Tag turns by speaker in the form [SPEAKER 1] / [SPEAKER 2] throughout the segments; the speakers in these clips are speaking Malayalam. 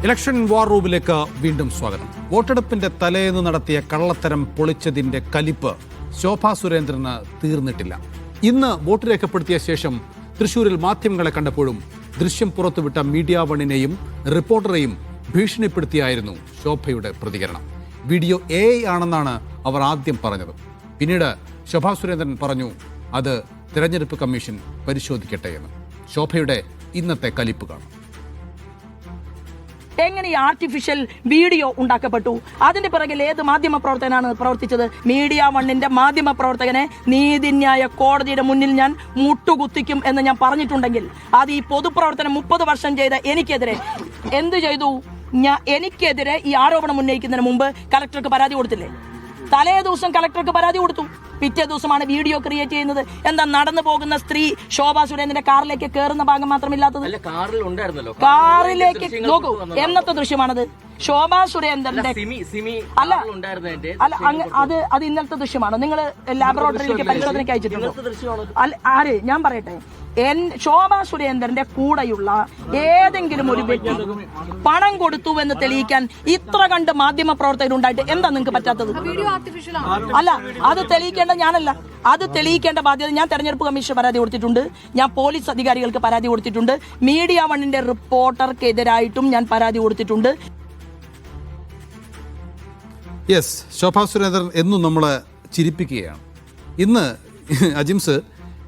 [SPEAKER 1] ഇലക്ഷൻ വാർ റൂമിലേക്ക് വീണ്ടും സ്വാഗതം. വോട്ടെടുപ്പിന്റെ തലേന്ന് നടത്തിയ കള്ളത്തരം പൊളിച്ചതിന്റെ കലിപ്പ് ശോഭാ സുരേന്ദ്രന് തീർന്നിട്ടില്ല. ഇന്ന് വോട്ട് രേഖപ്പെടുത്തിയ ശേഷം തൃശൂരിൽ മാധ്യമങ്ങളെ കണ്ടപ്പോഴും ദൃശ്യം പുറത്തുവിട്ട മീഡിയ വണ്ണിനെയും റിപ്പോർട്ടറെയും ഭീഷണിപ്പെടുത്തിയായിരുന്നു ശോഭയുടെ പ്രതികരണം. വീഡിയോ AI ആണെന്നാണ് അവർ ആദ്യം പറഞ്ഞത്. പിന്നീട് ശോഭാ സുരേന്ദ്രൻ പറഞ്ഞു അത് തിരഞ്ഞെടുപ്പ് കമ്മീഷൻ പരിശോധിക്കട്ടെ എന്ന്. ശോഭയുടെ ഇന്നത്തെ കലിപ്പ് കാണും.
[SPEAKER 2] എങ്ങനെ ഈ ആർട്ടിഫിഷ്യൽ വീഡിയോ ഉണ്ടാക്കപ്പെട്ടു? അതിന്റെ പിറകിൽ ഏത് മാധ്യമ പ്രവർത്തകനാണ് പ്രവർത്തിച്ചത്? മീഡിയ വണ്ണിന്റെ മാധ്യമ പ്രവർത്തകനെ നീതിന്യായ കോടതിയുടെ മുന്നിൽ ഞാൻ മുട്ടുകുത്തിക്കും എന്ന് ഞാൻ പറഞ്ഞിട്ടുണ്ടെങ്കിൽ അത് ഈ പൊതുപ്രവർത്തനം 30 വർഷം ചെയ്ത എനിക്കെതിരെ എന്ത് ചെയ്തു? എനിക്കെതിരെ ഈ ആരോപണം ഉന്നയിക്കുന്നതിന് മുമ്പ് കലക്ടർക്ക് പരാതി കൊടുത്തില്ലേ? തലേ ദിവസം കലക്ടർക്ക് പരാതി കൊടുത്തു. പിറ്റേ ദിവസമാണ് വീഡിയോ ക്രിയേറ്റ് ചെയ്യുന്നത്. എന്താ നടന്നു പോകുന്ന സ്ത്രീ ശോഭാ സുരേന്ദ്രന്റെ കാറിലേക്ക് കയറുന്ന ഭാഗം മാത്രമില്ലാത്തത്? കാറിലേക്ക് നോക്കൂ, എന്നത്തെ ദൃശ്യമാണത്? ശോഭാ സുരേന്ദ്രന്റെ അല്ല അത് ഇന്നലത്തെ ദൃശ്യമാണ്. നിങ്ങൾ ലാബറട്ടറിയിലേക്ക് പരിശോധനയ്ക്ക് അയച്ചിട്ടുണ്ടോ? ആര്? ഞാൻ പറയട്ടെ, ശോഭാ സുരേന്ദ്രന്റെ കൂടെയുള്ള ഏതെങ്കിലും ഒരു വ്യക്തി പണം കൊടുത്തു എന്ന് തെളിയിക്കാൻ ഇത്ര കണ്ട് മാധ്യമ പ്രവർത്തകരുണ്ടായിട്ട് എന്താ നിങ്ങൾക്ക് പറ്റാത്തത്? അല്ല, അത് തെളിയിക്കേണ്ട ഞാനല്ല, അത് തെളിയിക്കേണ്ട ബാധ്യത ഞാൻ തെരഞ്ഞെടുപ്പ് കമ്മീഷൻ പരാതി കൊടുത്തിട്ടുണ്ട്, ഞാൻ പോലീസ് അധികാരികൾക്ക് പരാതി കൊടുത്തിട്ടുണ്ട്, മീഡിയ വണ്ണിന്റെ റിപ്പോർട്ടർക്കെതിരായിട്ടും ഞാൻ പരാതി കൊടുത്തിട്ടുണ്ട്.
[SPEAKER 1] യെസ്, ശോഭാ സുരേന്ദ്രൻ എന്നും നമ്മളെ ചിരിപ്പിക്കുകയാണ്. ഇന്ന് അജിംസ്,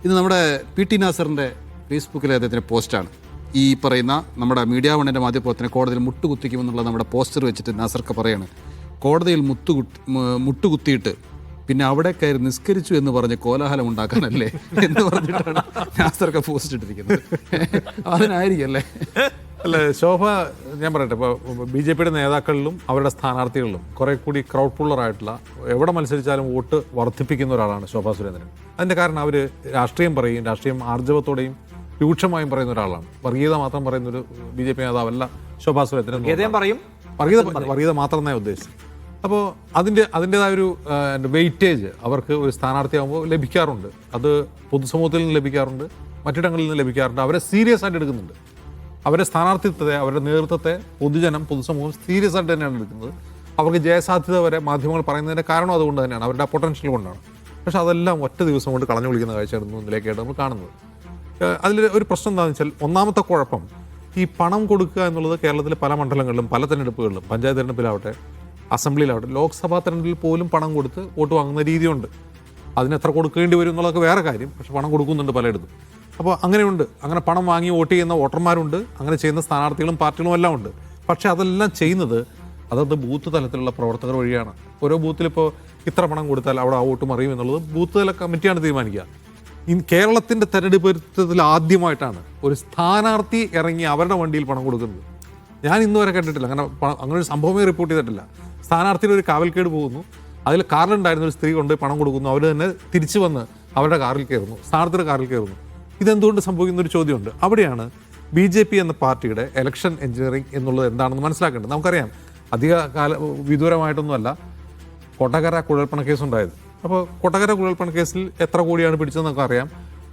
[SPEAKER 1] ഇത് നമ്മുടെ PT നാസറിൻ്റെ ഫേസ്ബുക്കിലെ അദ്ദേഹത്തിൻ്റെ പോസ്റ്റാണ്. ഈ പറയുന്ന നമ്മുടെ മീഡിയ വണ്ണിൻ്റെ മാധ്യമപ്രവർത്തനെ കോടതിയിൽ മുട്ടുകുത്തിക്കുമെന്നുള്ള നമ്മുടെ പോസ്റ്റർ വെച്ചിട്ട് നാസർക്ക് പറയാണ്, കോടതിയിൽ മുട്ടുകുത്തിയിട്ട് പിന്നെ അവിടെ കയറി നിസ്കരിച്ചു എന്ന് പറഞ്ഞ് കോലാഹലം ഉണ്ടാക്കാനല്ലേ എന്ന് പറഞ്ഞിട്ടാണ് നാസർക്ക് പോസ്റ്റ് ഇട്ടിരിക്കുന്നത്. അതിനായിരിക്കും അല്ലേ?
[SPEAKER 3] അല്ല, ശോഭ, ഞാൻ പറയട്ടെ, ഇപ്പോൾ BJPയുടെ നേതാക്കളിലും അവരുടെ സ്ഥാനാർത്ഥികളിലും കുറെ കൂടി ക്രൗഡ് പുള്ളറായിട്ടുള്ള, എവിടെ മത്സരിച്ചാലും വോട്ട് വർദ്ധിപ്പിക്കുന്ന ഒരാളാണ് ശോഭാ സുരേന്ദ്രൻ. അതിൻ്റെ കാരണം അവർ രാഷ്ട്രീയം പറയും, രാഷ്ട്രീയം ആർജവത്തോടെയും രൂക്ഷമായും പറയുന്ന ഒരാളാണ്. വർഗീയത മാത്രം പറയുന്നൊരു BJP നേതാവല്ല ശോഭാ സുരേന്ദ്രൻ. വർഗീയത മാത്രം ഞാൻ ഉദ്ദേശിച്ചു. അപ്പോൾ അതിൻ്റെതായൊരു വെയിറ്റേജ് അവർക്ക് ഒരു സ്ഥാനാർത്ഥിയാകുമ്പോൾ ലഭിക്കാറുണ്ട്. അത് പൊതുസമൂഹത്തിൽ നിന്ന് ലഭിക്കാറുണ്ട്, മറ്റിടങ്ങളിൽ നിന്ന് ലഭിക്കാറുണ്ട്. അവരെ സീരിയസ് ആയിട്ട് എടുക്കുന്നുണ്ട്. അവരുടെ സ്ഥാനാർത്ഥിത്വത്തെ, അവരുടെ നേതൃത്വത്തെ പൊതുസമൂഹം സീരിയസ് ആയിട്ട് തന്നെയാണ് എടുക്കുന്നത്. അവർക്ക് ജയസാധ്യത വരെ മാധ്യമങ്ങൾ പറയുന്നതിൻ്റെ കാരണം അതുകൊണ്ട് തന്നെയാണ്, അവരുടെ പൊട്ടൻഷ്യൽ കൊണ്ടാണ്. പക്ഷെ അതെല്ലാം ഒറ്റ ദിവസം കൊണ്ട് കളഞ്ഞു വിളിക്കുന്ന കാഴ്ചയായിരുന്നു ഇതിലേക്കായിട്ട് നമ്മൾ കാണുന്നത്. അതിൽ ഒരു പ്രശ്നം എന്താണെന്ന് വെച്ചാൽ, ഒന്നാമത്തെ കുഴപ്പം ഈ പണം കൊടുക്കുക എന്നുള്ളത് കേരളത്തിലെ പല മണ്ഡലങ്ങളിലും പല തെരഞ്ഞെടുപ്പുകളിലും, പഞ്ചായത്ത് തെരഞ്ഞെടുപ്പിലാവട്ടെ, അസംബ്ലിയിലാവട്ടെ, ലോക്സഭാ തെരഞ്ഞെടുപ്പിൽ പോലും പണം കൊടുത്ത് വോട്ട് വാങ്ങുന്ന രീതിയുണ്ട്. അതിനെത്ര കൊടുക്കേണ്ടി വരും എന്നുള്ളതൊക്കെ വേറെ കാര്യം. പക്ഷെ പണം കൊടുക്കുന്നുണ്ട് പലയിടത്തും. അപ്പോൾ അങ്ങനെയുണ്ട്. അങ്ങനെ പണം വാങ്ങി വോട്ട് ചെയ്യുന്ന വോട്ടർമാരുണ്ട്, അങ്ങനെ ചെയ്യുന്ന സ്ഥാനാർത്ഥികളും പാർട്ടികളും എല്ലാം ഉണ്ട്. പക്ഷെ അതെല്ലാം ചെയ്യുന്നത് അതത് ബൂത്ത് തലത്തിലുള്ള പ്രവർത്തകർ വഴിയാണ്. ഓരോ ബൂത്തിലിപ്പോൾ ഇത്ര പണം കൊടുത്താൽ അവിടെ ആ വോട്ട് മറിയും എന്നുള്ളത് ബൂത്ത് തല കമ്മിറ്റിയാണ് തീരുമാനിക്കുക. കേരളത്തിൻ്റെ തെരഞ്ഞെടുപ്പിൽ ആദ്യമായിട്ടാണ് ഒരു സ്ഥാനാർത്ഥി ഇറങ്ങി അവരുടെ വണ്ടിയിൽ പണം കൊടുക്കുന്നത്. ഞാൻ ഇന്ന് വരെ കേട്ടിട്ടില്ല. അങ്ങനെ ഒരു സംഭവമേ റിപ്പോർട്ട് ചെയ്തിട്ടില്ല. സ്ഥാനാർത്ഥിയുടെ ഒരു കാവൽക്കേട് പോകുന്നു, അതിൽ കാറിലുണ്ടായിരുന്ന ഒരു സ്ത്രീ കൊണ്ട് പണം കൊടുക്കുന്നു, അവർ തന്നെ തിരിച്ചു വന്ന് അവരുടെ കാറിൽ കയറുന്നു, സ്ഥാനാർത്ഥിയുടെ കാറിൽ കയറുന്നു. ഇതെന്തുകൊണ്ട് സംഭവിക്കുന്നൊരു ചോദ്യമുണ്ട്. അവിടെയാണ് BJP എന്ന പാർട്ടിയുടെ എലക്ഷൻ എഞ്ചിനീയറിംഗ് എന്നുള്ളത് എന്താണെന്ന് മനസ്സിലാക്കേണ്ടത്. നമുക്കറിയാം, അധിക വിദൂരമായിട്ടൊന്നുമല്ല കൊടകര കുഴൽപ്പണ കേസുണ്ടായത്. അപ്പോൾ കൊടകര കുഴൽപ്പണ കേസിൽ എത്ര കോടിയാണ് പിടിച്ചതെന്ന് നമുക്കറിയാം.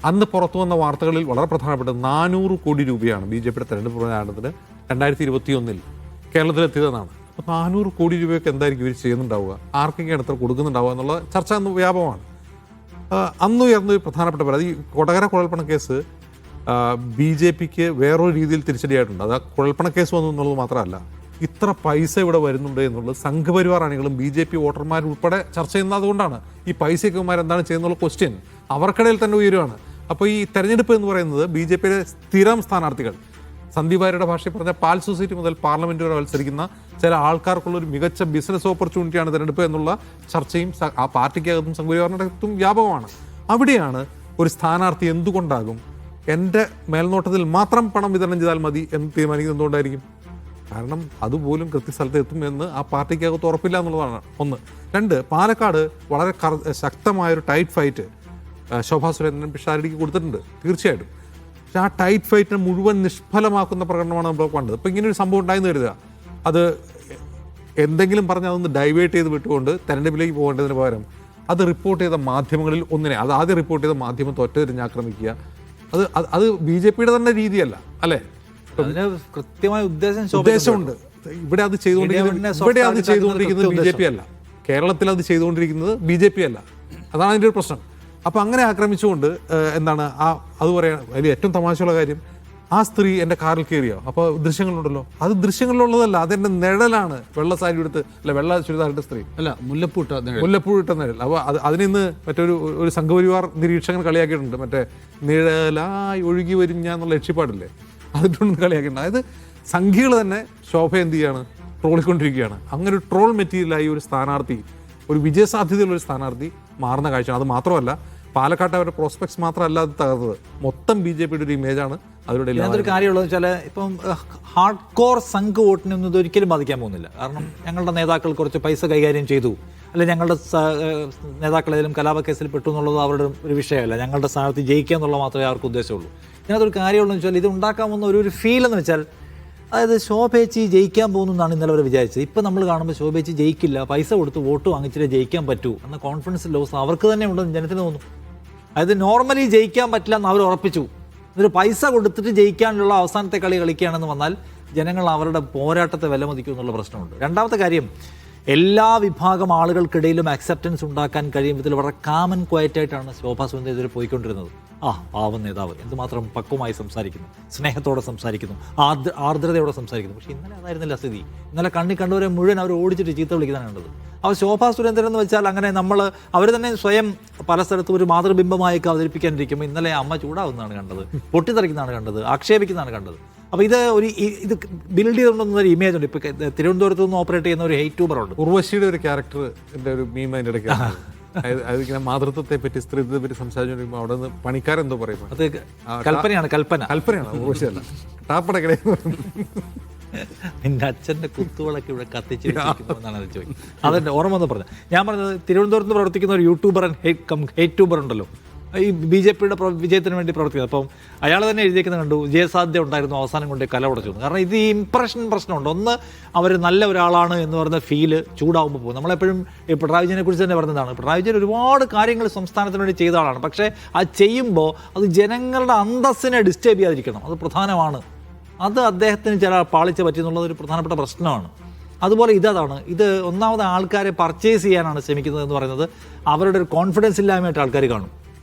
[SPEAKER 3] അന്ന് പുറത്തു വന്ന വാർത്തകളിൽ വളരെ പ്രധാനപ്പെട്ട 400 കോടി രൂപയാണ് BJPയുടെ തെരഞ്ഞെടുപ്പ് പ്രചാരണത്തിന് 2021 കേരളത്തിലെത്തിയതെന്നാണ്. അപ്പോൾ 400 കോടി രൂപയൊക്കെ എന്തായിരിക്കും ഇവർ ചെയ്യുന്നുണ്ടാവുക, ആർക്കൊക്കെയാണ് എത്ര കൊടുക്കുന്നുണ്ടാവുക എന്നുള്ള ചർച്ച അന്ന് വ്യാപകമാണ്. അന്ന് ഉയർന്ന പ്രധാനപ്പെട്ട പരാതി, ഈ കൊടകര കുഴൽപ്പണ കേസ് BJPക്ക് വേറൊരു രീതിയിൽ തിരിച്ചടിയായിട്ടുണ്ട്. അത് ആ കുഴൽപ്പണ കേസ് വന്നു എന്നുള്ളത് മാത്രമല്ല, ഇത്ര പൈസ ഇവിടെ വരുന്നുണ്ട് എന്നുള്ളത് സംഘപരിവാർ അണികളും BJP വോട്ടർമാരും ഉൾപ്പെടെ ചർച്ച ചെയ്യുന്നത്. അതുകൊണ്ടാണ് ഈ പൈസയ്ക്ക് എന്താണ് ചെയ്യുന്നുള്ള ക്വസ്റ്റ്യൻ അവർക്കിടയിൽ തന്നെ ഉയരുവാണ്. അപ്പോൾ ഈ തെരഞ്ഞെടുപ്പ് എന്ന് പറയുന്നത് BJPയുടെ സ്ഥിരം സ്ഥാനാർത്ഥികൾ, സന്ദീപ് വാര്യരുടെ ഭാഷയിൽ പറഞ്ഞ പാൽ സൊസൈറ്റി മുതൽ പാർലമെന്റ് വരെ മത്സരിക്കുന്ന ചില ആൾക്കാർക്കുള്ള ഒരു മികച്ച ബിസിനസ് ഓപ്പർച്യൂണിറ്റിയാണ് തെരഞ്ഞെടുപ്പ് എന്നുള്ള ചർച്ചയും ആ പാർട്ടിക്കകത്തും സംഘപരിവാറിനകത്തും വ്യാപകമാണ്. അവിടെയാണ് ഒരു സ്ഥാനാർത്ഥി എന്തുകൊണ്ടാകും എൻ്റെ മേൽനോട്ടത്തിൽ മാത്രം പണം വിതരണം ചെയ്താൽ മതി എന്ന് തീരുമാനിക്കുന്നത് എന്തുകൊണ്ടായിരിക്കും? കാരണം അതുപോലും കൃത്യസ്ഥലത്ത് എത്തുമെന്ന് ആ പാർട്ടിക്കകത്ത് ഉറപ്പില്ല എന്നുള്ളതാണ് ഒന്ന്. രണ്ട്, പാലക്കാട് വളരെ ശക്തമായൊരു ടൈറ്റ് ഫൈറ്റ് ശോഭാ സുരേന്ദ്രൻ പിഷാരടിക്ക് കൊടുത്തിട്ടുണ്ട് തീർച്ചയായിട്ടും. പക്ഷേ ആ ടൈറ്റ് ഫൈറ്റിനെ മുഴുവൻ നിഷ്ഫലമാക്കുന്ന പ്രകടനമാണ് നമ്മൾ കണ്ടത്. ഇപ്പോൾ ഇങ്ങനൊരു സംഭവം ഉണ്ടായെന്ന് കരുതുക, അത് എന്തെങ്കിലും പറഞ്ഞ് അതൊന്ന് ഡൈവേർട്ട് ചെയ്ത് വിട്ടുകൊണ്ട് തെരഞ്ഞെടുപ്പിലേക്ക് പോകേണ്ടതിന് പകരം അത് റിപ്പോർട്ട് ചെയ്ത മാധ്യമങ്ങളിൽ ഒന്നിനെ, അത് ആദ്യം റിപ്പോർട്ട് ചെയ്ത മാധ്യമത്തെ ഒറ്റതിരിഞ്ഞ് ആക്രമിക്കുക, അത് BJPയുടെ തന്നെ രീതിയല്ല അല്ലേ?
[SPEAKER 4] അതിന് കൃത്യമായ
[SPEAKER 3] ഉദ്ദേശമുണ്ട്. ഇവിടെ അത് ചെയ്തുകൊണ്ടിരിക്കുന്നത് BJP അല്ല, കേരളത്തിൽ അത് ചെയ്തുകൊണ്ടിരിക്കുന്നത് BJP അല്ല. അതാണ് അതിൻ്റെ ഒരു പ്രശ്നം. അപ്പോൾ അങ്ങനെ ആക്രമിച്ചുകൊണ്ട് എന്താണ് അത് പറയാൻ അതിൽ ഏറ്റവും തമാശയുള്ള കാര്യം, ആ സ്ത്രീ എൻ്റെ കാറിൽ കയറിയോ, അപ്പോൾ ദൃശ്യങ്ങളുണ്ടല്ലോ, അത് ദൃശ്യങ്ങളിലുള്ളതല്ല, അതെൻ്റെ നിഴലാണ്. വെള്ള സാരി എടുത്ത് അല്ല വെള്ള ചുരിദാറിട്ട സ്ത്രീ
[SPEAKER 1] അല്ല മുല്ലപ്പൂട്ട
[SPEAKER 3] നിഴൽ. അപ്പോൾ അതിനിന്ന് ഒരു സംഘപരിവാർ നിരീക്ഷകൻ കളിയാക്കിയിട്ടുണ്ട്. മറ്റേ നിഴലായി ഒഴുകി വരും ഞാൻ എന്നുള്ള ലക്ഷ്യപ്പാടില്ലേ, അതിട്ടൊന്നും കളിയാക്കിയിട്ടുണ്ട്. അതായത് സംഘികൾ തന്നെ ശോഭ എന്ത് ചെയ്യാണ്, ട്രോളിക്കൊണ്ടിരിക്കുകയാണ്. അങ്ങനെ ഒരു ട്രോൾ മെറ്റീരിയലായി ഒരു സ്ഥാനാർത്ഥി, ഒരു വിജയസാധ്യതയുള്ള ഒരു സ്ഥാനാർത്ഥി മാറുന്ന കാഴ്ചയാണ്. അത് മാത്രമല്ല, പാലക്കാട്ട് അവരുടെ പ്രോസ്പെക്ട്സ് മാത്രമല്ല അത് തകർത്തത്, മൊത്തം BJPയുടെ ഒരു ഇമേജാണ് അതിലൂടെ.
[SPEAKER 4] ഇതിനകത്തൊരു കാര്യമുള്ളത് വെച്ചാൽ ഇപ്പം ഹാർഡ് കോർ സംഘ് വോട്ടിനൊന്നും ഇത് ഒരിക്കലും ബാധിക്കാൻ പോകുന്നില്ല. കാരണം ഞങ്ങളുടെ നേതാക്കൾ കുറച്ച് പൈസ കൈകാര്യം ചെയ്തു, അല്ലെ ഞങ്ങളുടെ നേതാക്കൾ ഏതെങ്കിലും കലാപക്കേസിൽ പെട്ടു എന്നുള്ളത് അവരുടെ ഒരു വിഷയമല്ല. ഞങ്ങളുടെ സ്ഥാനത്ത് ജയിക്കുക എന്നുള്ളത് മാത്രമേ അവർക്ക് ഉദ്ദേശമുള്ളൂ. ഇതിനകത്തൊരു കാര്യമുള്ളതെന്ന് വെച്ചാൽ ഇത് ഉണ്ടാക്കാൻ പോകുന്ന ഒരു ഫീൽ എന്ന് വെച്ചാൽ, അതായത് ശോഭേച്ചി ജയിക്കാൻ പോകുന്നു എന്നാണ് ഇന്നലെ അവർ വിചാരിച്ചത്. ഇപ്പം നമ്മൾ കാണുമ്പോൾ ശോഭേച്ചി ജയിക്കില്ല, പൈസ കൊടുത്ത് വോട്ട് വാങ്ങിച്ചിട്ടേ ജയിക്കാൻ പറ്റൂ എന്ന കോൺഫിഡൻസ് ലോസ് അവർക്ക് തന്നെ ഉണ്ടെന്ന് ജനത്തിന് തോന്നുന്നു. അതായത് നോർമലി ജയിക്കാൻ പറ്റില്ല എന്ന് അവർ ഉറപ്പിച്ചു, എന്നിട്ട് പൈസ കൊടുത്തിട്ട് ജയിക്കാനുള്ള അവസാനത്തെ കളി കളിക്കുകയാണെന്ന് വന്നാൽ ജനങ്ങൾ അവരുടെ പോരാട്ടത്തെ വിലമതിക്കും എന്നുള്ള പ്രശ്നമുണ്ട്. രണ്ടാമത്തെ കാര്യം, എല്ലാ വിഭാഗം ആളുകൾക്കിടയിലും അക്സെപ്റ്റൻസ് ഉണ്ടാക്കാൻ കഴിയും വിധത്തിൽ വളരെ കാമൻ ക്വയറ്റായിട്ടാണ് ശോഭാ സുരേന്ദ്രൻ പോയിക്കൊണ്ടിരുന്നത്. പാവം നേതാവ് എന്തുമാത്രം പക്വമായി സംസാരിക്കുന്നു, സ്നേഹത്തോടെ സംസാരിക്കുന്നു, ആർദ്രതയോടെ സംസാരിക്കുന്നു. പക്ഷേ ഇന്നലെ അതായിരുന്നില്ല സ്ഥിതി. ഇന്നലെ കണ്ടവരെ മുഴുവൻ അവർ ഓടിച്ചിട്ട് ചീത്ത വിളിക്കുന്നതാണ് കണ്ടത്. അപ്പോൾ ശോഭാ സുരേന്ദ്രൻ എന്ന് വെച്ചാൽ അങ്ങനെ അവർ തന്നെ സ്വയം പല സ്ഥലത്തും ഒരു മാതൃബിംബമായൊക്കെ അവതരിപ്പിക്കാനിരിക്കുമ്പോൾ ഇന്നലെ അമ്മ ചൂടാവുന്നതാണ് കണ്ടത്, പൊട്ടിത്തെറിക്കുന്നതാണ് കണ്ടത്, ആക്ഷേപിക്കുന്നതാണ് കണ്ടത്. അപ്പോൾ ഇത് ബിൽഡ് ചെയ്തുകൊണ്ടുവന്ന ഒരു ഇമേജ് ഉണ്ട്. ഇപ്പോൾ തിരുവനന്തപുരത്ത് നിന്ന് ഓപ്പറേറ്റ് ചെയ്യുന്ന ഒരു ഹെയ്റ്റ് ട്യൂബറുണ്ട്,
[SPEAKER 3] ഉർവശിയുടെ ഒരു ക്യാരക്ടർ, എൻ്റെ ഒരു മീം അതിൻ്റെ ഇടയ്ക്ക് അതിങ്ങനെ മാതൃത്വത്തെ പറ്റി സ്ത്രീത്വത്തെ പറ്റി സംസാരിച്ചുകൊണ്ടിരിക്കുമ്പോൾ അവിടെ നിന്ന് പണിക്കാരെന്തോ പറയുമ്പോൾ
[SPEAKER 4] അത് കൽപ്പനയാണ്
[SPEAKER 3] ഉർവശിയല്ല ടാപ്പടക്കട.
[SPEAKER 4] നിന്റെ അച്ഛൻ്റെ കുത്തുകളൊക്കെ ഇവിടെ കത്തിച്ച് വെച്ചിരിക്കുന്നതെന്നാണ് അത് ചോദിക്കുന്നത്. അതെൻ്റെ ഓർമ്മ എന്ന് പറഞ്ഞത്. ഞാൻ പറഞ്ഞത് തിരുവനന്തപുരത്ത് നിന്ന് പ്രവർത്തിക്കുന്ന ഒരു യൂട്യൂബർ ഹെയ്റ്റ് ട്യൂബർ ഉണ്ടല്ലോ, ഈ BJPയുടെ വിജയത്തിന് വേണ്ടി പ്രവർത്തിക്കുന്നത്. അപ്പം അയാൾ തന്നെ എഴുതിയിരിക്കുന്നത് കണ്ടു, വിജയസാധ്യത ഉണ്ടായിരുന്നു, അവസാനം കൊണ്ട് കല ഉടച്ചു. കാരണം ഇത് ഈ ഇംപ്രഷൻ പ്രശ്നമുണ്ട്. ഒന്ന്, അവർ നല്ല ഒരാളാണ് എന്ന് പറയുന്ന ഫീല് ചൂടാവുമ്പോൾ പോകും. നമ്മളെപ്പോഴും ഈ പിണറായി വിജയനെ കുറിച്ച് തന്നെ പറഞ്ഞതാണ്, പിണറായി വിജയൻ ഒരുപാട് കാര്യങ്ങൾ സംസ്ഥാനത്തിന് വേണ്ടി ചെയ്ത ആളാണ്. പക്ഷേ അത് ചെയ്യുമ്പോൾ അത് ജനങ്ങളുടെ അന്തസ്സിനെ ഡിസ്റ്റർബ് ചെയ്യാതിരിക്കണം, അത് പ്രധാനമാണ്. അത് അദ്ദേഹത്തിന് ചില പാളിച്ച പറ്റിയെന്നുള്ളത് ഒരു പ്രധാനപ്പെട്ട പ്രശ്നമാണ്. അതുപോലെ ഇത് ഒന്നാമത് ആൾക്കാരെ പർച്ചേസ് ചെയ്യാനാണ് ശ്രമിക്കുന്നത് എന്ന് പറയുന്നത് അവരുടെ ഒരു കോൺഫിഡൻസ് ഇല്ലായ്മയായിട്ട് ആൾക്കാർ കാണും.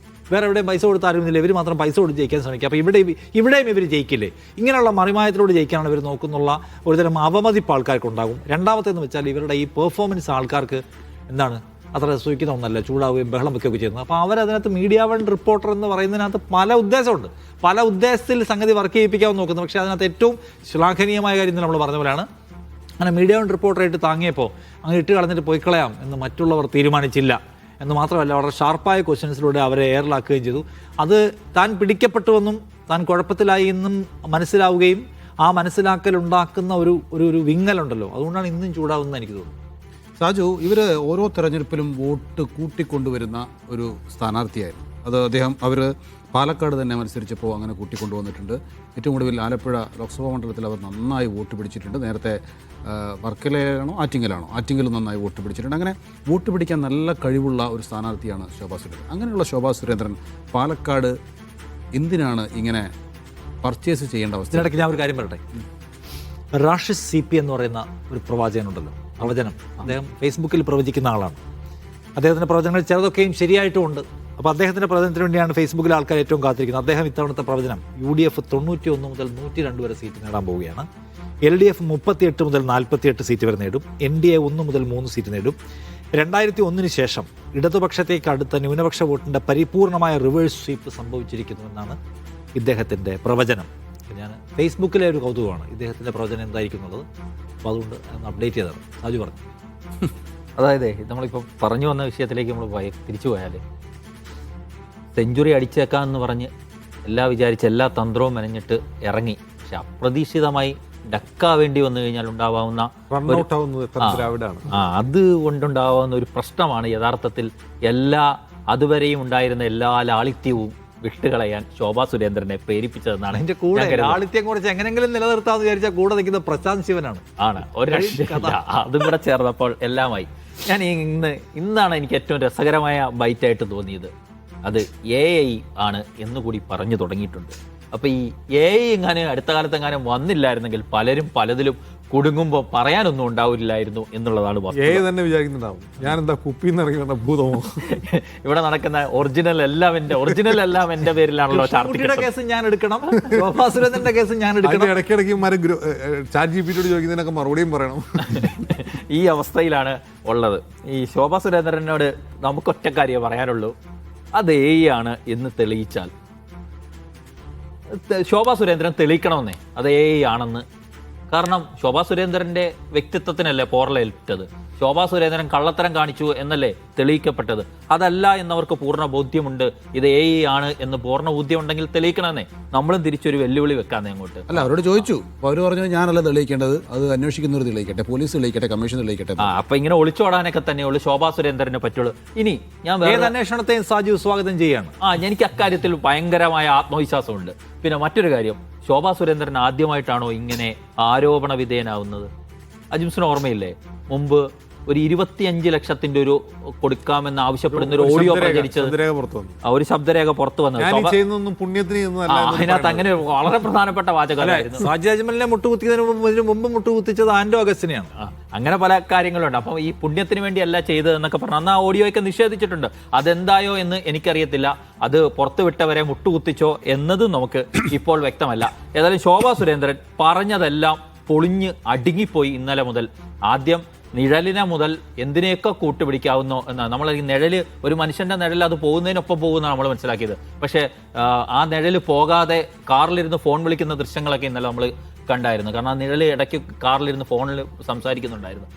[SPEAKER 4] വേറെ എവിടെയും പൈസ കൊടുത്ത് ആരുമില്ല, ഇവർ മാത്രം പൈസ കൊടുത്ത് ജയിക്കാൻ ശ്രമിക്കുക. അപ്പോൾ ഇവിടെയും ഇവർ ജയിക്കില്ലേ, ഇങ്ങനെയുള്ള മറിമായത്തിലൂടെ ജയിക്കാനാണ് ഇവർ നോക്കുന്നുള്ള ഒരുതരം അവമതിപ്പ് ആൾക്കാർക്കുണ്ടാകും. രണ്ടാമത്തേന്ന് വെച്ചാൽ ഇവരുടെ ഈ പെർഫോമൻസ് ആൾക്കാർക്ക് എന്താണ് അത്ര സൂഹിക്കുന്ന ഒന്നല്ല, ചൂടാവുകയും ബഹളം വയ്ക്കുകയൊക്കെ ചെയ്യുന്നത്. അപ്പോൾ അവരതിനകത്ത് മീഡിയ വൺ റിപ്പോർട്ടർ എന്ന് പറയുന്നതിനകത്ത് പല ഉദ്ദേശമുണ്ട്, പല ഉദ്ദേശത്തിൽ സംഗതി വർക്ക് ചെയ്യിപ്പിക്കാമെന്ന് നോക്കുന്നത്. പക്ഷേ അതിനകത്ത് ഏറ്റവും ശ്ലാഘനീയമായ കാര്യം നമ്മൾ പറഞ്ഞ പോലെയാണ്, അങ്ങനെ മീഡിയ വൺ റിപ്പോർട്ടറായിട്ട് താങ്ങിയപ്പോൾ അങ്ങനെ ഇട്ട് കളഞ്ഞിട്ട് പോയി കളയാം എന്ന് മറ്റുള്ളവർ തീരുമാനിച്ചില്ല എന്ന് മാത്രമല്ല, വളരെ ഷാർപ്പായ ക്വസ്റ്റ്യൻസിലൂടെ അവരെ എയറിലാക്കുകയും ചെയ്തു. അത് താൻ പിടിക്കപ്പെട്ടുവെന്നും താൻ കുഴപ്പത്തിലായി എന്നും മനസ്സിലാവുകയും ആ മനസ്സിലാക്കലുണ്ടാക്കുന്ന ഒരു വിങ്ങലുണ്ടല്ലോ, അതുകൊണ്ടാണ് ഇന്നും ചൂടാവുന്നത് എനിക്ക് തോന്നുന്നു.
[SPEAKER 1] സാജു, ഇവർ ഓരോ തെരഞ്ഞെടുപ്പിലും വോട്ട് കൂട്ടിക്കൊണ്ടുവരുന്ന ഒരു സ്ഥാനാർത്ഥിയായിരുന്നു. അവർ പാലക്കാട് തന്നെ മത്സരിച്ചപ്പോൾ അങ്ങനെ കൂട്ടിക്കൊണ്ടുവന്നിട്ടുണ്ട്. ഏറ്റവും ഒടുവിൽ ആലപ്പുഴ ലോക്സഭാ മണ്ഡലത്തിൽ അവർ നന്നായി വോട്ട് പിടിച്ചിട്ടുണ്ട്. നേരത്തെ വർക്കലയിലാണോ ആറ്റിങ്ങലും നന്നായി വോട്ട് പിടിച്ചിട്ടുണ്ട്. അങ്ങനെ വോട്ട് പിടിക്കാൻ നല്ല കഴിവുള്ള ഒരു സ്ഥാനാർത്ഥിയാണ് ശോഭാ സുരേന്ദ്രൻ. അങ്ങനെയുള്ള ശോഭാ സുരേന്ദ്രൻ പാലക്കാട് എന്തിനാണ് ഇങ്ങനെ പർച്ചേസ് ചെയ്യേണ്ട അവസ്ഥ?
[SPEAKER 4] ഇതിനിടയ്ക്ക് ഞാൻ ഒരു കാര്യം പറയട്ടെ. റാഷിദ് CP എന്ന് പറയുന്ന ഒരു പ്രവാചകനുണ്ടല്ലോ, പ്രവചനം, അദ്ദേഹം ഫേസ്ബുക്കിൽ പ്രവചിക്കുന്ന ആളാണ്. അദ്ദേഹത്തിൻ്റെ പ്രവചനങ്ങൾ ചിലതൊക്കെയും ശരിയായിട്ടുമുണ്ട്. അപ്പോൾ അദ്ദേഹത്തിൻ്റെ പ്രവചനത്തിന് വേണ്ടിയാണ് ഫേസ്ബുക്കിൽ ആൾക്കാർ ഏറ്റവും കാത്തിരിക്കുന്നത്. അദ്ദേഹം ഇത്തവണത്തെ പ്രവചനം UDF 91 മുതൽ 102 വരെ സീറ്റ് നേടാൻ പോവുകയാണ്. LDF 38 മുതൽ 48 സീറ്റ് വരെ നേടും. NDA 1 മുതൽ 3 സീറ്റ് നേടും. 2001 ശേഷം ഇടതുപക്ഷത്തേക്ക് അടുത്ത ന്യൂനപക്ഷ വോട്ടിൻ്റെ പരിപൂർണമായ റിവേഴ്സ് സ്വീപ്പ് സംഭവിച്ചിരിക്കുന്നുവെന്നാണ് ഇദ്ദേഹത്തിൻ്റെ പ്രവചനം. ഞാൻ ഫേസ്ബുക്കിലെ ഒരു കൗതുകമാണ് ഇദ്ദേഹത്തിൻ്റെ പ്രവചനം എന്തായിരിക്കും എന്നുള്ളത്. അപ്പോൾ അതുകൊണ്ട് ഒന്ന് അപ്ഡേറ്റ് ചെയ്തതാണ്. സാജു പറഞ്ഞു.
[SPEAKER 5] അതായത് നമ്മളിപ്പോൾ പറഞ്ഞു വന്ന വിഷയത്തിലേക്ക് നമ്മൾ തിരിച്ചു പോയാൽ, സെഞ്ചുറി അടിച്ചേക്കാമെന്ന് പറഞ്ഞ് എല്ലാ തന്ത്രവും മെനഞ്ഞിട്ട് ഇറങ്ങി, പക്ഷെ അപ്രതീക്ഷിതമായി ഡക്കാവേണ്ടി വന്നു കഴിഞ്ഞാൽ ഉണ്ടാവാവുന്ന അത് കൊണ്ടുണ്ടാവാവുന്ന ഒരു പ്രശ്നമാണ് യഥാർത്ഥത്തിൽ അതുവരെയും ഉണ്ടായിരുന്ന എല്ലാ ലാളിത്യവും വിട്ടുകളയാൻ ശോഭാ സുരേന്ദ്രനെ പ്രേരിപ്പിച്ചതെന്നാണ്.
[SPEAKER 4] അതിന്റെ കൂടെ ലാളിത്യം കുറിച്ച് എങ്ങനെങ്കിലും നിലനിർത്താമെന്ന് വിചാരിച്ചാൽ കൂടെ നിൽക്കുന്ന പ്രശാന്ത് ശിവനാണ്.
[SPEAKER 5] ഒരു അതും കൂടെ ചേർന്നപ്പോൾ എല്ലാമായി. ഞാൻ ഇന്നാണ് എനിക്ക് ഏറ്റവും രസകരമായ ബൈറ്റായിട്ട് തോന്നിയത്. അത് AI ആണ് എന്നുകൂടി പറഞ്ഞു തുടങ്ങിയിട്ടുണ്ട്. അപ്പോൾ ഈ AI എങ്ങാനും അടുത്ത കാലത്ത് എങ്ങാനും വന്നില്ലായിരുന്നെങ്കിൽ പലരും പലതിലും കുടുങ്ങുമ്പോൾ പറയാനൊന്നും ഉണ്ടാവില്ലായിരുന്നു എന്നുള്ളതാണ് വസ്തുത.
[SPEAKER 3] തന്നെ വിചാരിക്കുന്നുണ്ടാവും ഞാൻ എന്താ കുപ്പിന്ന് ഇറങ്ങി വന്ന ഭൂതമോ.
[SPEAKER 5] ഇവിടെ നടക്കുന്ന ഒറിജിനൽ എല്ലാം എന്റെ പേരിലാണല്ലോ
[SPEAKER 4] കുട്ടിയുടെ കേസ് ഞാൻ എടുക്കണം, ശോഭാ സുരേന്ദ്രന്റെ കേസ് ഞാൻ എടുക്കണം.
[SPEAKER 3] ഇടയ്ക്കിടയ്ക്ക് ചാറ്റ് GPT ചോദിക്കുന്നതിനൊക്കെ മറുപടിയും പറയണം.
[SPEAKER 5] ഈ അവസ്ഥയിലാണ് ഉള്ളത്. ഈ ശോഭാ സുരേന്ദ്രനോട് നമുക്കൊറ്റ കാര്യം പറയാനുള്ളൂ, അത് AI ആണ് എന്ന് തെളിയിച്ചാൽ ശോഭാ സുരേന്ദ്രൻ തെളിയിക്കണമെന്നേ അത് AI ആണെന്ന്. കാരണം ശോഭാ സുരേന്ദ്രന്റെ വ്യക്തിത്വത്തിനല്ലേ പോറലേറ്റത്. ശോഭാ സുരേന്ദ്രൻ കള്ളത്തരം കാണിച്ചു എന്നല്ലേ തെളിയിക്കപ്പെട്ടത്. അതല്ല എന്നവർക്ക് പൂർണ്ണ ബോധ്യമുണ്ട്, ഇത് AI ആണ് എന്ന് പൂർണ്ണ ബോധ്യം ഉണ്ടെങ്കിൽ തെളിയിക്കണമെന്നേ. നമ്മളും തിരിച്ചൊരു വെല്ലുവിളി വെക്കാന്നേ അങ്ങോട്ട്.
[SPEAKER 1] അല്ല, അവരോട് ചോദിച്ചു, അപ്പോൾ അവർ പറഞ്ഞു ഞാനല്ല തെളിയിക്കേണ്ടത്, അത് അന്വേഷിക്കുന്നവർ തെളിയിക്കട്ടെ, പോലീസ് തെളിയിക്കട്ടെ, കമ്മീഷൻ തെളിയിക്കട്ടെ.
[SPEAKER 5] അപ്പൊ ഇങ്ങനെ ഒളിച്ചോടാനൊക്കെ തന്നെയുള്ളൂ ശോഭാ സുരേന്ദ്രന് പറ്റുള്ളൂ. ഇനി ഞാൻ
[SPEAKER 4] ഏത് അന്വേഷണത്തെയും സാജു സ്വാഗതം ചെയ്യാണ്.
[SPEAKER 5] എനിക്ക് അക്കാര്യത്തിൽ ഭയങ്കരമായ ആത്മവിശ്വാസമുണ്ട്. പിന്നെ മറ്റൊരു കാര്യം, ശോഭാ സുരേന്ദ്രൻ ആദ്യമായിട്ടാണോ ഇങ്ങനെ ആരോപണ വിധേയനാവുന്നത്? അജിംസിന് ഓർമ്മയില്ലേ, മുമ്പ് ഒരു 25 ലക്ഷത്തിന്റെ ഒരു കൊടുക്കാമെന്ന് ആവശ്യപ്പെടുന്ന ഒരു ഓഡിയോ പ്രചരിച്ചത്, ഒരു ശബ്ദരേഖ പുറത്തു വന്നത്. അതിനകത്ത് അങ്ങനെ വളരെ പ്രധാനപ്പെട്ട വാചകമായിരുന്നു.
[SPEAKER 4] സാജി അജ്മലിനെ മുട്ടുകുത്തിയതിന് മുമ്പ് മുട്ടുകുത്തിച്ചത് ആന്റോ അഗസ്റ്റിനെയാണ്.
[SPEAKER 5] അങ്ങനെ പല കാര്യങ്ങളുണ്ട്. അപ്പം ഈ പുണ്യത്തിന് വേണ്ടിയല്ല ചെയ്തതെന്നൊക്കെ പറഞ്ഞു അന്ന് ആ ഓഡിയോയൊക്കെ നിഷേധിച്ചിട്ടുണ്ട്. അതെന്തായോ എന്ന് എനിക്കറിയത്തില്ല. അത് പുറത്തുവിട്ടവരെ മുട്ടുകുത്തിച്ചോ എന്നതും നമുക്ക് ഇപ്പോൾ വ്യക്തമല്ല. ഏതായാലും ശോഭാ സുരേന്ദ്രൻ പറഞ്ഞതെല്ലാം പൊളിഞ്ഞ് അടുങ്ങിപ്പോയി ഇന്നലെ മുതൽ. ആദ്യം നിഴലിനെ മുതൽ എന്തിനെയൊക്കെ കൂട്ടുപിടിക്കാവുന്നോ എന്നാണ് നമ്മൾ ഈ നിഴല്, ഒരു മനുഷ്യന്റെ നിഴൽ അത് പോകുന്നതിനൊപ്പം പോകുന്നതാണ് നമ്മൾ മനസ്സിലാക്കിയത്. പക്ഷേ ആ നിഴല് പോകാതെ കാറിലിരുന്ന് ഫോൺ വിളിക്കുന്ന ദൃശ്യങ്ങളൊക്കെ ഇന്നലെ നമ്മൾ കണ്ടായിരുന്നു. കാരണം ആ നിഴല് ഇടയ്ക്ക് കാറിലിരുന്ന് ഫോണിൽ സംസാരിക്കുന്നുണ്ടായിരുന്നു.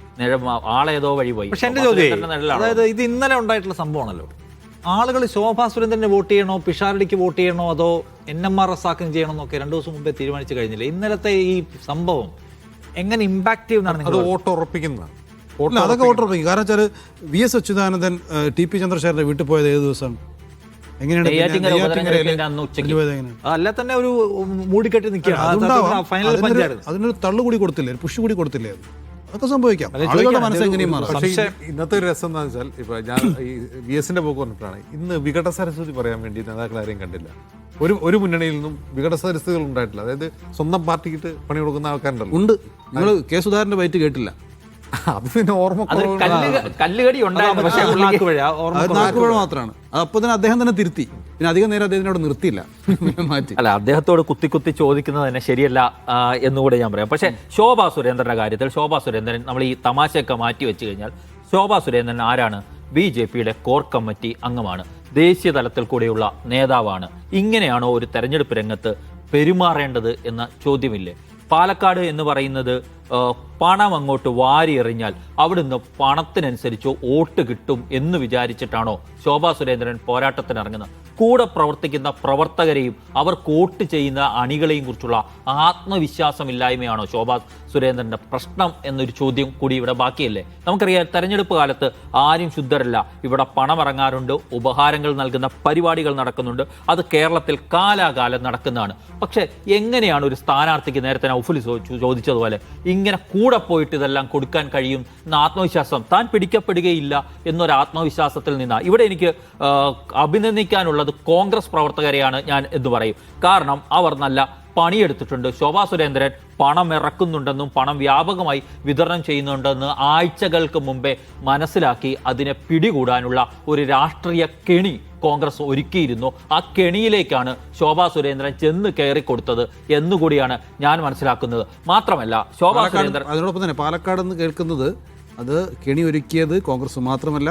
[SPEAKER 5] ആളേതോ വഴി പോയി.
[SPEAKER 4] പക്ഷെ എന്റെ ചോദ്യം, അതായത് ഇത് ഇന്നലെ ഉണ്ടായിട്ടുള്ള സംഭവമാണല്ലോ. ആളുകൾ ശോഭാ സുരേന്ദ്രനെ വോട്ട് ചെയ്യണോ, പിഷാരടിക്ക് വോട്ട് ചെയ്യണോ, അതോ NMR റസാക്കും ചെയ്യണോ എന്നൊക്കെ 2 ദിവസം മുമ്പേ തീരുമാനിച്ചു കഴിഞ്ഞില്ല. ഇന്നലത്തെ ഈ സംഭവം എങ്ങനെ ഇമ്പാക്ട് ചെയ്യുന്നതാണ്?
[SPEAKER 3] അത് വോട്ട് ഉറപ്പിക്കുന്നതാണ്.
[SPEAKER 1] അതൊക്കെ വോട്ട് ഉറപ്പിക്കും. കാരണം വെച്ചാൽ VS അച്യുതാനന്ദൻ TP ചന്ദ്രശേഖരന്റെ വീട്ടിൽ പോയത് ഏത് ദിവസമാണ്?
[SPEAKER 4] അല്ല തന്നെ ഒരു മൂടിക്കെട്ടി നിൽക്കുകയാണ്.
[SPEAKER 1] അതിനൊരു തള്ളു കൂടി കൊടുത്തില്ലേ, ഒരു പുഷ് കൂടി കൊടുത്തില്ലേ? അതൊക്കെ സംഭവിക്കാം. ആളുകളുടെ മനസ്സെങ്ങനെയും മാറാം.
[SPEAKER 3] പക്ഷേ ഇന്നത്തെ ഒരു രസം എന്താണെന്ന് വെച്ചാൽ, ഇപ്പൊ ഞാൻ ഈ VSന്റെ പോക്ക് പറഞ്ഞിട്ടാണ് ഇന്ന് വികട സരസ്വതി പറയാൻ വേണ്ടി നേതാക്കൾ ആരെയും കണ്ടില്ല. ഒരു മുന്നണിയിൽ നിന്നും വികട സരസ്വതികൾ ഉണ്ടായിട്ടില്ല. അതായത് സ്വന്തം പാർട്ടിക്കിട്ട് പണി കൊടുക്കുന്ന ആൾക്കാരുണ്ടല്ലോ.
[SPEAKER 1] ഉണ്ട്. നിങ്ങൾ K സുധാകരന്റെ ബൈറ്റ് കേട്ടില്ല?
[SPEAKER 3] അത് പിന്നെ ഓർമ്മ
[SPEAKER 5] കല്ലുകടി ഉണ്ടായിരുന്നു. പക്ഷേ
[SPEAKER 1] നാക്കുപഴ മാത്രമാണ്. അപ്പൊ തന്നെ അദ്ദേഹം തന്നെ തിരുത്തി. പിന്നെ അധികം നേരം അദ്ദേഹത്തിനോട് നിർത്തിയില്ല, മാറ്റി.
[SPEAKER 5] അല്ല, അദ്ദേഹത്തോട് കുത്തി ശോധിക്കുന്നത് തന്നെ ശരിയല്ല എന്നുകൂടെ ഞാൻ പറയാം. പക്ഷേ ശോഭാ സുരേന്ദ്രന്റെ കാര്യത്തിൽ ശോഭാ സുരേന്ദ്രൻ നമ്മൾ ഈ തമാശയൊക്കെ മാറ്റി വെച്ച് കഴിഞ്ഞാൽ ശോഭാ സുരേന്ദ്രൻ ആരാണ്? BJPയുടെ കോർ കമ്മിറ്റി അംഗമാണ്, ദേശീയ തലത്തിൽ കൂടെയുള്ള നേതാവാണ്. ഇങ്ങനെയാണോ ഒരു തെരഞ്ഞെടുപ്പ് രംഗത്ത് പെരുമാറേണ്ടത് എന്ന ചോദ്യമില്ലേ? പാലക്കാട് എന്ന് പറയുന്നത് പണം അങ്ങോട്ട് വാരി എറിഞ്ഞാൽ അവിടുന്ന് പണത്തിനനുസരിച്ച് വോട്ട് കിട്ടും എന്ന് വിചാരിച്ചിട്ടാണോ ശോഭാ സുരേന്ദ്രൻ പോരാട്ടത്തിനിറങ്ങുന്നത്? കൂടെ പ്രവർത്തിക്കുന്ന പ്രവർത്തകരെയും അവർ വോട്ട് ചെയ്യുന്ന അണികളെയും കുറിച്ചുള്ള ആത്മവിശ്വാസമില്ലായ്മയാണോ ശോഭാ സുരേന്ദ്രന്റെ പ്രശ്നം എന്നൊരു ചോദ്യം കൂടി ഇവിടെ ബാക്കിയല്ലേ? നമുക്കറിയാം, തെരഞ്ഞെടുപ്പ് കാലത്ത് ആരും ശുദ്ധരല്ല. ഇവിടെ പണം ഇറങ്ങാറുണ്ട്, ഉപഹാരങ്ങൾ നൽകുന്ന പരിപാടികൾ നടക്കുന്നുണ്ട്. അത് കേരളത്തിൽ കാലാകാലം നടക്കുന്നതാണ്. പക്ഷെ എങ്ങനെയാണ് ഒരു സ്ഥാനാർത്ഥിക്ക്, നേരത്തെ നൗഫൽ ചോദിച്ചതുപോലെ, ഇങ്ങനെ കൂടെ പോയിട്ട് ഇതെല്ലാം കൊടുക്കാൻ കഴിയും എന്ന ആത്മവിശ്വാസം, താൻ പിടിക്കപ്പെടുകയില്ല എന്നൊരു ആത്മവിശ്വാസത്തിൽ നിന്നാണ്. ഇവിടെ എനിക്ക് അഭിനന്ദിക്കാനുള്ളത് കോൺഗ്രസ് പ്രവർത്തകരെയാണ് ഞാൻ എന്ന് പറയും. കാരണം അവർ നല്ല പണിയെടുത്തിട്ടുണ്ട്. ശോഭാ സുരേന്ദ്രൻ പണം ഇറക്കുന്നുണ്ടെന്നും പണം വ്യാപകമായി വിതരണം ചെയ്യുന്നുണ്ടെന്ന് ആഴ്ചകൾക്ക് മുമ്പേ മനസ്സിലാക്കി അതിനെ പിടികൂടാനുള്ള ഒരു രാഷ്ട്രീയ കെണി കോൺഗ്രസ് ഒരുക്കിയിരുന്നു. ആ കെണിയിലേക്കാണ് ശോഭാ സുരേന്ദ്രൻ ചെന്ന് കയറി കൊടുത്തത് എന്നുകൂടിയാണ് ഞാൻ മനസ്സിലാക്കുന്നത്. മാത്രമല്ല ശോഭാ സുരേന്ദ്രൻ
[SPEAKER 1] അതിനോടൊപ്പം തന്നെ പാലക്കാട് എന്ന് കേൾക്കുന്നത് അത് കെണി ഒരുക്കിയത് കോൺഗ്രസ് മാത്രമല്ല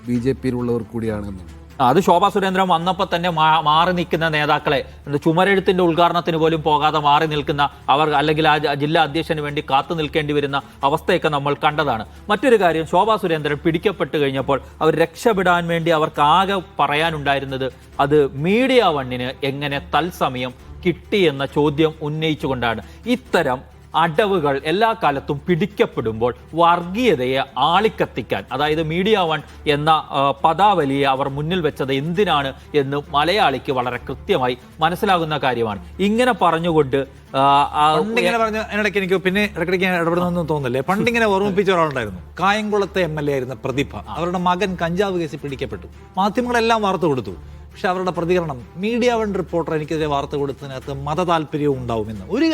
[SPEAKER 1] BJPയിലുള്ളവർ കൂടിയാണെന്ന്.
[SPEAKER 5] അത് ശോഭാ സുരേന്ദ്രൻ വന്നപ്പോൾ തന്നെ മാറി നിൽക്കുന്ന നേതാക്കളെ, ചുമരെഴുത്തിന്റെ ഉദ്ഘാടനത്തിന് പോലും പോകാതെ മാറി നിൽക്കുന്ന അവർ, അല്ലെങ്കിൽ ആ ജില്ലാ അധ്യക്ഷന് വേണ്ടി കാത്തു നിൽക്കേണ്ടി വരുന്ന അവസ്ഥയൊക്കെ നമ്മൾ കണ്ടതാണ്. മറ്റൊരു കാര്യം, ശോഭാ സുരേന്ദ്രൻ പിടിക്കപ്പെട്ട് കഴിഞ്ഞപ്പോൾ അവർ രക്ഷപ്പെടാൻ വേണ്ടി അവർക്ക് ആകെ പറയാനുണ്ടായിരുന്നത് അത് മീഡിയ വണ്ണിന് എങ്ങനെ തത്സമയം കിട്ടി എന്ന ചോദ്യം ഉന്നയിച്ചുകൊണ്ടാണ്. ഇത്തരം അടവുകൾ എല്ലാ കാലത്തും പിടിക്കപ്പെടുമ്പോൾ വർഗീയതയെ ആളിക്കത്തിക്കാൻ, അതായത് മീഡിയ വൺ എന്ന പദാവലിയെ അവർ മുന്നിൽ വെച്ചത് എന്തിനാണ് എന്ന് മലയാളിക്ക് വളരെ കൃത്യമായി മനസ്സിലാകുന്ന കാര്യമാണ്. ഇങ്ങനെ പറഞ്ഞുകൊണ്ട്
[SPEAKER 4] പണ്ടിങ്ങനെ പറഞ്ഞ അതിനിടയ്ക്ക് എനിക്ക് പിന്നെ ഇടയ്ക്കിടയ്ക്ക് ഇടപെടുന്നൊന്നും തോന്നില്ലേ, പണ്ടിങ്ങനെ ഓർമ്മിപ്പിച്ച ഒരാളുണ്ടായിരുന്നു, കായംകുളത്തെ MLA ആയിരുന്ന പ്രതിഭ. അവരുടെ മകൻ കഞ്ചാവ് കേസിൽ പിടിക്കപ്പെട്ടു. മാധ്യമങ്ങളെല്ലാം വാർത്ത കൊടുത്തു. പക്ഷെ അവരുടെ പ്രതികരണം മീഡിയ വൺ റിപ്പോർട്ടർ എനിക്കെതിരെ വാർത്ത കൊടുത്തതിനകത്ത് മത താല്പര്യവും ഉണ്ടാവുമെന്ന് ഒരു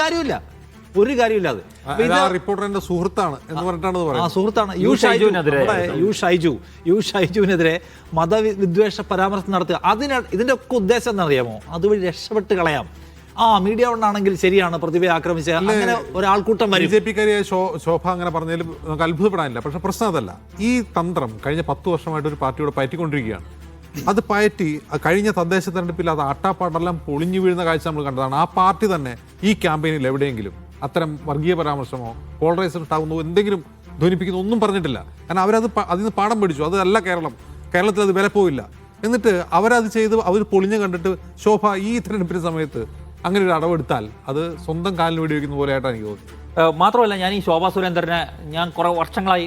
[SPEAKER 4] കാര്യമില്ല അത്. അപ്പൊ ഇത്
[SPEAKER 3] റിപ്പോർട്ടറിന്റെ സുഹൃത്താണ് എന്ന് പറഞ്ഞിട്ടാണ് ഇത്
[SPEAKER 4] ആ
[SPEAKER 3] പറയുന്നത്.
[SPEAKER 4] സുഹൃത്താണ്
[SPEAKER 5] ഷൈജുവിനെതിരെ.
[SPEAKER 4] യു ഷൈജുവിനെതിരെ മതവിദ്വേഷ പരാമർശം നടത്തുക. ഇതിന്റെ ഒക്കെ ഉദ്ദേശം എന്നറിയാമോ? അതുവഴി രക്ഷപ്പെട്ട് കളയാം. മീഡിയ വണ്ണാണെങ്കിൽ ശരിയാണ്, പ്രതിഭയെ ആക്രമിച്ച അങ്ങനെ ഒരാൾക്കൂട്ടം വരും.
[SPEAKER 3] BJP-ക്കാരിയായ ശോഭ അങ്ങനെ പറഞ്ഞതിൽ നമുക്ക് അത്ഭുതപ്പെടാനില്ല. പക്ഷെ പ്രശ്നം അതല്ല. ഈ തന്ത്രം കഴിഞ്ഞ 10 വർഷമായിട്ട് ഒരു പാർട്ടിയോട് പയറ്റിക്കൊണ്ടിരിക്കുകയാണ്. അത് പയറ്റി കഴിഞ്ഞ തദ്ദേശ തെരഞ്ഞെടുപ്പിൽ അത് ആട്ടാപ്പാടെല്ലാം പൊളിഞ്ഞു വീഴുന്ന കാഴ്ച നമ്മൾ കണ്ടതാണ്. ആ പാർട്ടി തന്നെ ഈ ക്യാമ്പയിനിൽ എവിടെയെങ്കിലും അത്തരം വർഗീയ പരാമർശമോ പോളറൈസേഷൻ ഉണ്ടാകുന്നോ എന്തെങ്കിലും ധ്വനിപ്പിക്കുന്ന ഒന്നും പറഞ്ഞിട്ടില്ല. കാരണം അവരത് അതിൽ നിന്ന് പാഠം പഠിച്ചു. അതല്ല കേരളത്തിൽ അത് വില പോവില്ല. എന്നിട്ട് അവരത് ചെയ്ത് അവർ പൊളിഞ്ഞു കണ്ടിട്ട് ശോഭ ഈ തെരഞ്ഞെടുപ്പിന്റെ സമയത്ത് അങ്ങനെ ഒരു അടവെടുത്താൽ അത് സ്വന്തം കാലിന് വെടിവെക്കുന്ന പോലെയായിട്ടാണ് എനിക്ക് തോന്നുന്നത്.
[SPEAKER 5] മാത്രമല്ല, ഞാൻ ഈ ശോഭാ സുരേന്ദ്രനെ ഞാൻ കുറേ വർഷങ്ങളായി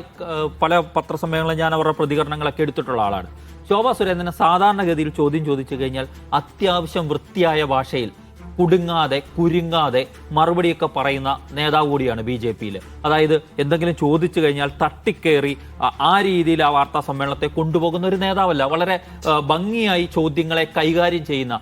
[SPEAKER 5] പല പത്രസമ്മേളനങ്ങളിൽ ഞാൻ അവരുടെ പ്രതികരണങ്ങളൊക്കെ എടുത്തിട്ടുള്ള ആളാണ്. ശോഭാ സുരേന്ദ്രനെ സാധാരണഗതിയിൽ ചോദ്യം ചോദിച്ചു കഴിഞ്ഞാൽ അത്യാവശ്യം വൃത്തിയായ ഭാഷയിൽ കുരുങ്ങാതെ മറുപടിയൊക്കെ പറയുന്ന നേതാവ് കൂടിയാണ് BJP-യിൽ. അതായത് എന്തെങ്കിലും ചോദിച്ചു കഴിഞ്ഞാൽ തട്ടിക്കേറി ആ രീതിയിൽ ആ വാർത്താ സമ്മേളനത്തെ കൊണ്ടുപോകുന്ന ഒരു നേതാവല്ല. വളരെ ഭംഗിയായി ചോദ്യങ്ങളെ കൈകാര്യം ചെയ്യുന്ന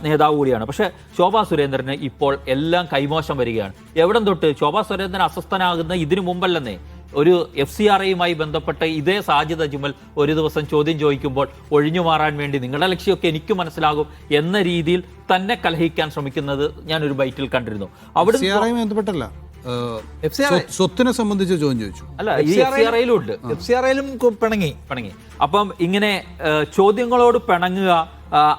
[SPEAKER 5] നേതാവ് കൂടിയാണ്. പക്ഷേ ശോഭാ സുരേന്ദ്രന് ഇപ്പോൾ എല്ലാം കൈമോശം വരികയാണ്. എവിടം തൊട്ട് ശോഭാ സുരേന്ദ്രൻ അസ്വസ്ഥനാകുന്ന ഇതിനു മുമ്പല്ലെന്നേ ഒരു FCRI-യുമായി ബന്ധപ്പെട്ട് ഇതേ സാജിദ് അജ്മൽ ഒരു ദിവസം ചോദ്യം ചോദിക്കുമ്പോൾ ഒഴിഞ്ഞു മാറാൻ വേണ്ടി നിങ്ങളുടെ ലക്ഷ്യമൊക്കെ എനിക്ക് മനസ്സിലാകും എന്ന രീതിയിൽ തന്നെ കലഹിക്കാൻ ശ്രമിക്കുന്നത് ഞാനൊരു ബൈറ്റിൽ കണ്ടിരുന്നു. അവിടെ
[SPEAKER 1] ബന്ധപ്പെട്ടല്ല, സ്വത്തിനെ സംബന്ധിച്ച് ചോദ്യം ചോദിച്ചു.
[SPEAKER 5] അല്ല, ഈ FCRI-യിലും ഉണ്ട്,
[SPEAKER 4] FCRI-യിലും പിണങ്ങി.
[SPEAKER 5] അപ്പം ഇങ്ങനെ ചോദ്യങ്ങളോട് പിണങ്ങുക,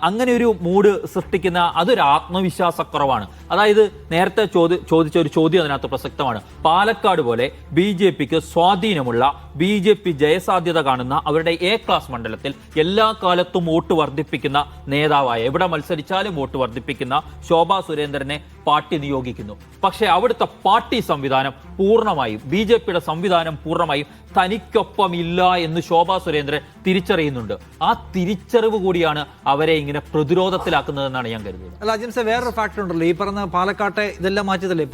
[SPEAKER 5] അങ്ങനെ ഒരു മൂഡ് സൃഷ്ടിക്കുന്ന അതൊരു ആത്മവിശ്വാസക്കുറവാണ്. അതായത് നേരത്തെ ചോദിച്ച ഒരു ചോദ്യം അതിനകത്ത് പ്രസക്തമാണ്. പാലക്കാട് പോലെ BJP-ക്ക് സ്വാധീനമുള്ള BJP ജയസാധ്യത കാണുന്ന അവരുടെ A ക്ലാസ് മണ്ഡലത്തിൽ എല്ലാ കാലത്തും വോട്ട് വർദ്ധിപ്പിക്കുന്ന നേതാവായ, എവിടെ മത്സരിച്ചാലും വോട്ട് വർദ്ധിപ്പിക്കുന്ന ശോഭാ സുരേന്ദ്രനെ പാർട്ടി നിയോഗിക്കുന്നു. പക്ഷേ അവിടുത്തെ പാർട്ടി സംവിധാനം പൂർണ്ണമായും BJP-യുടെ സംവിധാനം പൂർണ്ണമായും തനിക്കൊപ്പമില്ല എന്ന് ശോഭാ സുരേന്ദ്രൻ തിരിച്ചറിയുന്നുണ്ട്. ആ തിരിച്ചറിവ് കൂടിയാണ് അവരെ ഇങ്ങനെ പ്രതിരോധത്തിലാക്കുന്നതെന്നാണ് ഞാൻ കരുതുന്നത്.
[SPEAKER 4] അല്ല അജിൻസെ, വേറൊരു ഫാക്ടർ ഉണ്ടല്ലോ. ഈ പറഞ്ഞ പാലക്കാട്ടെ ഇതെല്ലാം മാറ്റിയതല്ലേ,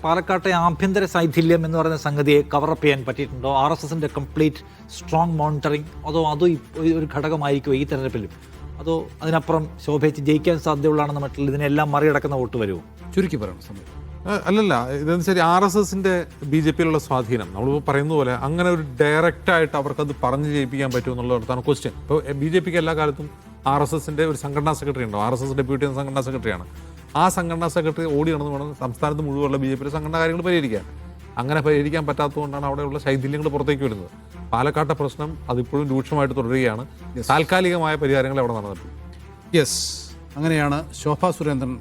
[SPEAKER 4] പാലക്കാട്ടെ ആഭ്യന്തര ശൈഥില്യം എന്ന് പറയുന്ന സംഗതിയെ കവറപ്പ് ചെയ്യാൻ പറ്റിയിട്ടുണ്ടോ? RSSന്റെ കംപ്ലീറ്റ് സ്ട്രോങ് മോണിറ്ററിങ്, അതോ ഒരു ഘടകമായിരിക്കും ഈ തെരഞ്ഞെടുപ്പിലും? അതോ അതിനപ്പുറം ശോഭിച്ച് ജയിക്കാൻ സാധ്യതയുള്ളതാണെന്ന് മറ്റുള്ള ഇതിനെല്ലാം മറികടക്കുന്ന വോട്ട് വരുമോ?
[SPEAKER 1] ചുരുക്കി പറയണം സമയം.
[SPEAKER 3] അല്ലല്ല, ഇതെന്ന് വെച്ചാൽ RSSന്റെ BJP-യിലുള്ള സ്വാധീനം നമ്മൾ പറയുന്ന പോലെ അങ്ങനെ ഒരു ഡയറക്റ്റായിട്ട് അവർക്കത് പറഞ്ഞു ചെയ്യിപ്പിക്കാൻ പറ്റുമെന്നുള്ളതാണ് ക്വസ്റ്റ്യൻ. ഇപ്പോൾ BJP-ക്ക് എല്ലാ കാലത്തും RSSന്റെ ഒരു സംഘടനാ സെക്രട്ടറി ഉണ്ടാവും. RSS ഡെപ്യൂട്ടി സംഘടനാ സെക്രട്ടറിയാണ്. ആ സംഘടനാ സെക്രട്ടറി ഓടി നടന്ന് വേണം സംസ്ഥാനത്ത് മുഴുവനുള്ള BJP-യുടെ സംഘടനാ കാര്യങ്ങൾ പരിഹരിക്കാൻ. അങ്ങനെ പരിഹരിക്കാൻ പറ്റാത്തതുകൊണ്ടാണ് അവിടെയുള്ള ശൈഥില്യങ്ങൾ പുറത്തേക്ക് വരുന്നത്. പാലക്കാട്ടെ പ്രശ്നം അതിപ്പോഴും രൂക്ഷമായിട്ട് തുടരുകയാണ്. താൽക്കാലികമായ പരിഹാരങ്ങൾ അവിടെ നടന്നിട്ടുണ്ട്.
[SPEAKER 1] യെസ്, അങ്ങനെയാണ് ശോഭാ സുരേന്ദ്രൻ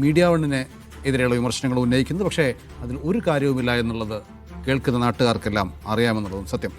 [SPEAKER 1] മീഡിയ വണ്ണിനെ എതിരെയുള്ള വിമർശനങ്ങൾ ഉന്നയിക്കുന്നത്. പക്ഷേ അതിൽ ഒരു കാര്യവുമില്ല എന്നുള്ളത് കേൾക്കുന്ന നാട്ടുകാർക്കെല്ലാം അറിയാമെന്നുള്ളതും സത്യം.